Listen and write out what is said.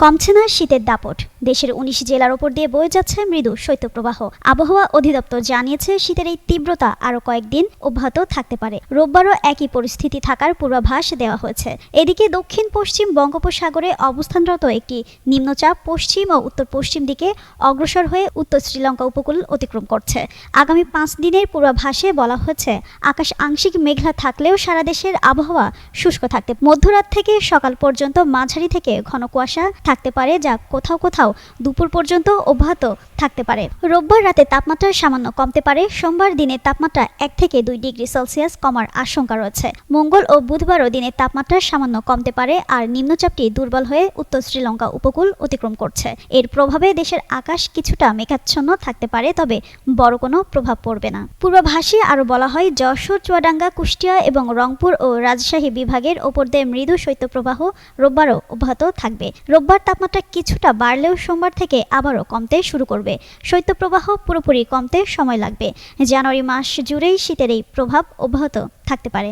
কমছে না শীতের দাপট। দেশের ১৯ জেলার ওপর দিয়ে বয়ে যাচ্ছে মৃদু শৈত্যপ্রবাহ। আবহাওয়া অধিদপ্তর জানিয়েছে শীতের এই তীব্রতা আরও কয়েকদিন অব্যাহত থাকতে পারে। রোববারও একই পরিস্থিতি থাকার পূর্বাভাস দেওয়া হয়েছে। এদিকে দক্ষিণ পশ্চিম বঙ্গোপসাগরে অবস্থানরত একটি নিম্নচাপ পশ্চিম ও উত্তর পশ্চিম দিকে অগ্রসর হয়ে উত্তর শ্রীলঙ্কা উপকূল অতিক্রম করছে। আগামী ৫ দিনের পূর্বাভাসে বলা হয়েছে আকাশ আংশিক মেঘলা থাকলেও সারা দেশের আবহাওয়া শুষ্ক থাকতে, মধ্যরাত থেকে সকাল পর্যন্ত মাঝারি থেকে ঘন কুয়াশা থাকতে পারে, যা কোথাও কোথাও দুপুর পর্যন্ত অব্যাহত থাকতে পারে। রোববার রাতে তাপমাত্রা সামান্য কমতে পারে। সোমবার দিনের তাপমাত্রা ১ থেকে ২ ডিগ্রি সেলসিয়াস কমার আশঙ্কা রয়েছে। মঙ্গল ও বুধবারও দিনের তাপমাত্রা সামান্য কমতে পারে। আর নিম্নচাপটি দুর্বল হয়ে উত্তর শ্রীলঙ্কা উপকূল অতিক্রম করছে। এর প্রভাবে দেশের আকাশ কিছুটা মেঘাচ্ছন্ন থাকতে পারে, তবে বড় কোনো প্রভাব পড়বে না। পূর্বাভাসে আরও বলা হয়, যশোর, চুয়াডাঙ্গা, কুষ্টিয়া এবং রংপুর ও রাজশাহী বিভাগের ওপর দিয়ে মৃদু শৈত্যপ্রবাহ রোববারও অব্যাহত থাকবে। রোববার তাপমাত্রা কিছুটা বাড়লেও সোমবার থেকে আবারও কমতে শুরু করবে। শৈত্যপ্রবাহ পুরোপুরি কমতে সময় লাগবে। জানুয়ারি মাস জুড়েই শীতের এই প্রভাব অব্যাহত থাকতে পারে।